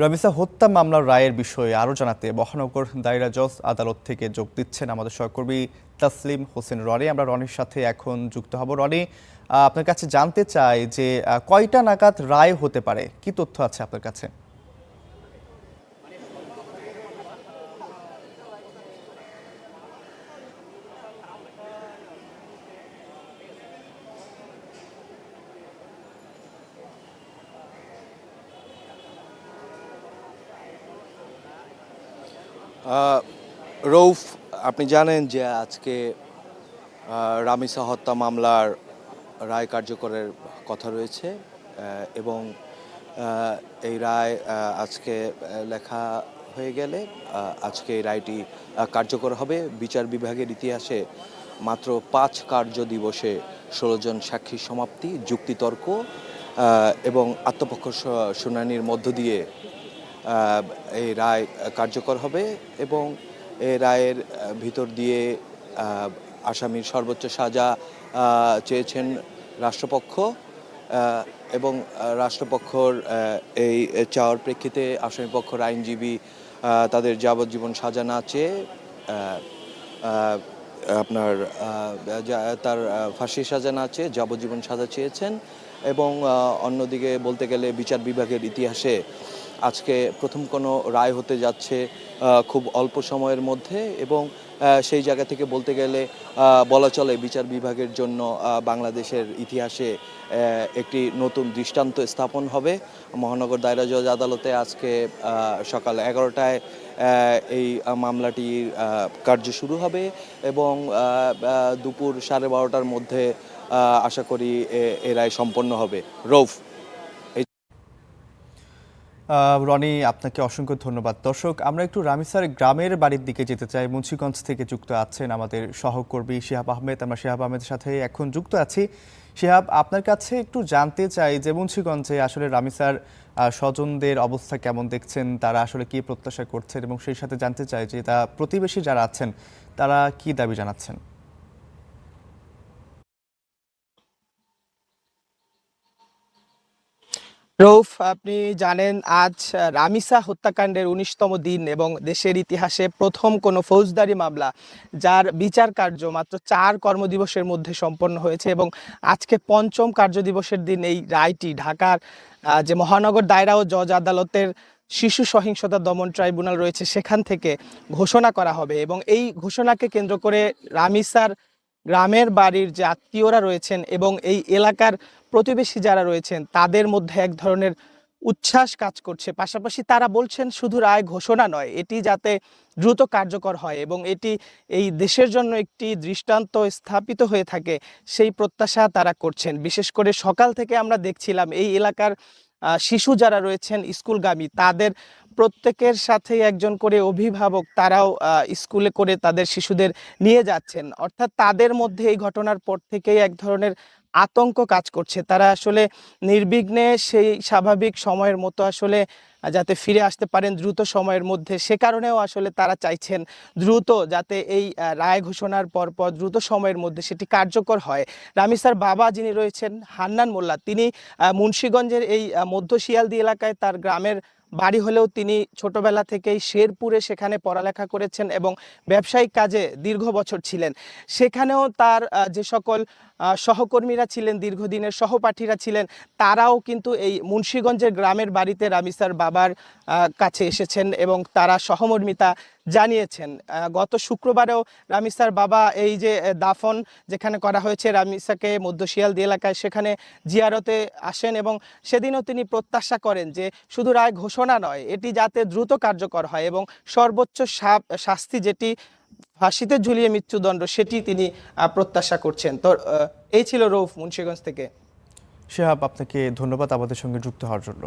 রামিসা হত্যা মামলার রায়ের বিষয়ে আরও জানাতে মহানগর দায়রা জজ আদালত থেকে যোগ দিচ্ছেন আমাদের সহকর্মী তাসলিম হোসেন রনি। আমরা রনির সাথে এখন যুক্ত হব। রনি, আপনার কাছে জানতে চাই যে কয়টা নাগাদ রায় হতে পারে, কি তথ্য আছে আপনার কাছে? রৌফ, আপনি জানেন যে আজকে রামিসা হত্যা মামলার রায় কার্যকরের কথা রয়েছে এবং এই রায় আজকে লেখা হয়ে গেলে আজকে এই রায়টি কার্যকর হবে। বিচার বিভাগের ইতিহাসে মাত্র 5 কার্য দিবসে 16 জন সাক্ষীর সমাপ্তি, যুক্তিতর্ক এবং আত্মপক্ষ শুনানির মধ্য দিয়ে এই রায় কার্যকর হবে এবং এই রায়ের ভিতর দিয়ে আসামির সর্বোচ্চ সাজা চেয়েছেন রাষ্ট্রপক্ষ এবং রাষ্ট্রপক্ষর এই চাওয়ার প্রেক্ষিতে আসামিপক্ষর আইনজীবী তাদের যাবজ্জীবন সাজা না চেয়ে আপনার তার ফাঁসির সাজা না চেয়ে যাবজ্জীবন সাজা চেয়েছেন এবং অন্যদিকে বলতে গেলে বিচার বিভাগের ইতিহাসে আজকে প্রথম কোনো রায় হতে যাচ্ছে খুব অল্প সময়ের মধ্যে এবং সেই জায়গা থেকে বলতে গেলে বলা চলে বিচার বিভাগের জন্য বাংলাদেশের ইতিহাসে একটি নতুন দৃষ্টান্ত স্থাপন হবে। মহানগর দায়রা জজ আদালতে আজকে সকাল 11টায় এই মামলাটির কার্য শুরু হবে এবং দুপুর 12:30টার মধ্যে আশা করি এ রায় সম্পন্ন হবে। রৌফ। রনি, আপনাকে অসংখ্য ধন্যবাদ। দর্শক, আমরা একটু রামিসার গ্রামের বাড়ির দিকে যেতে চাই। মুন্সিগঞ্জ থেকে যুক্ত আছেন আমাদের সহকর্মী শিহাব আহমেদ। আমরা শিহাব আহমেদের সাথে এখন যুক্ত আছি। শিহাব, আপনার কাছে একটু জানতে চাই যে মুন্সিগঞ্জে আসলে রামিসার স্বজনদের অবস্থা কেমন দেখছেন, তারা আসলে কি প্রত্যাশা করছেন, এবং সেই সাথে জানতে চাই যে তা প্রতিবেশী যারা আছেন তারা কি দাবি জানাচ্ছেন। রৌফ, আপনি জানেন আজ রামিসা হত্যাকাণ্ডের 19তম দিন এবং দেশের ইতিহাসে প্রথম কোনো ফৌজদারি মামলা যার বিচার কার্য মাত্র 4 কর্মদিবসের মধ্যে সম্পন্ন হয়েছে এবং আজকে 5ম কার্যদিবসের দিন এই রায়টি ঢাকার যে মহানগর দায়রা ও জজ আদালতের শিশু সহিংসতা দমন ট্রাইব্যুনাল রয়েছে সেখান থেকে ঘোষণা করা হবে এবং এই ঘোষণাকে কেন্দ্র করে রামিসার গ্রামের বাড়ির যে আত্মীয়রা রয়েছেন এবং এই এলাকার প্রতিবেশী যারা রয়েছেন তাদের মধ্যে এক ধরনের উচ্ছ্বাস কাজ করছে। পাশাপাশি তারা বলছেন শুধু রায় ঘোষণা নয়, এটি যাতে দ্রুত কার্যকর হয় এবং এটি এই দেশের জন্য একটি দৃষ্টান্ত স্থাপিত হয়ে থাকে সেই প্রত্যাশা তারা করছেন। বিশেষ করে সকাল থেকে আমরা দেখছিলাম এই এলাকার শিশু যারা রয়েছেন স্কুলগামী, তাদের প্রত্যেকের সাথেই একজন করে অভিভাবক তারাও স্কুলে করে তাদের শিশুদের নিয়ে যাচ্ছেন। অর্থাৎ তাদের মধ্যে এই ঘটনার পর থেকেই এক ধরনের আতঙ্ক কাজ করছে। তারা আসলে নির্বিঘ্নে সেই স্বাভাবিক সময়ের মতো আসলে যাতে ফিরে আসতে পারেন দ্রুত সময়ের মধ্যে, সে কারণেও আসলে তারা চাইছেন দ্রুত যাতে এই রায় ঘোষণার পর দ্রুত সময়ের মধ্যে সেটি কার্যকর হয়। রামিসার বাবা যিনি রয়েছেন হান্নান মোল্লা, তিনি মুন্সিগঞ্জের এই মধ্য শিয়ালদী এলাকায় তার গ্রামের বাড়ি হলেও তিনি ছোটবেলা থেকেই শেরপুরে সেখানে পড়ালেখা করেছেন এবং ব্যবসায়িক কাজে দীর্ঘ বছর ছিলেন। সেখানেও তার যে সকল সহকর্মীরা ছিলেন, দীর্ঘদিনের সহপাঠীরা ছিলেন, তারাও কিন্তু এই মুন্সিগঞ্জের গ্রামের বাড়িতে রামিসার বাবার কাছে এসেছেন এবং তারা সহমর্মিতা জানিয়েছেন। গত শুক্রবারেও রামিসার বাবা এই যে দাফন যেখানে করা হয়েছে রামিসাকে মধ্য শিয়ালদী এলাকায়, সেখানে জিয়ারতে আসেন এবং সেদিনও তিনি প্রত্যাশা করেন যে শুধু রায় ঘোষণা নয়, এটি যাতে দ্রুত কার্যকর হয় এবং সর্বোচ্চ শাস্তি যেটি ফাঁসিতে ঝুলিয়ে মৃত্যুদণ্ড সেটি তিনি প্রত্যাশা করছেন। তো এই ছিল রৌফ মুন্সিগঞ্জ থেকে। শিহাব, আপনাকে ধন্যবাদ আমাদের সঙ্গে যুক্ত হওয়ার জন্য।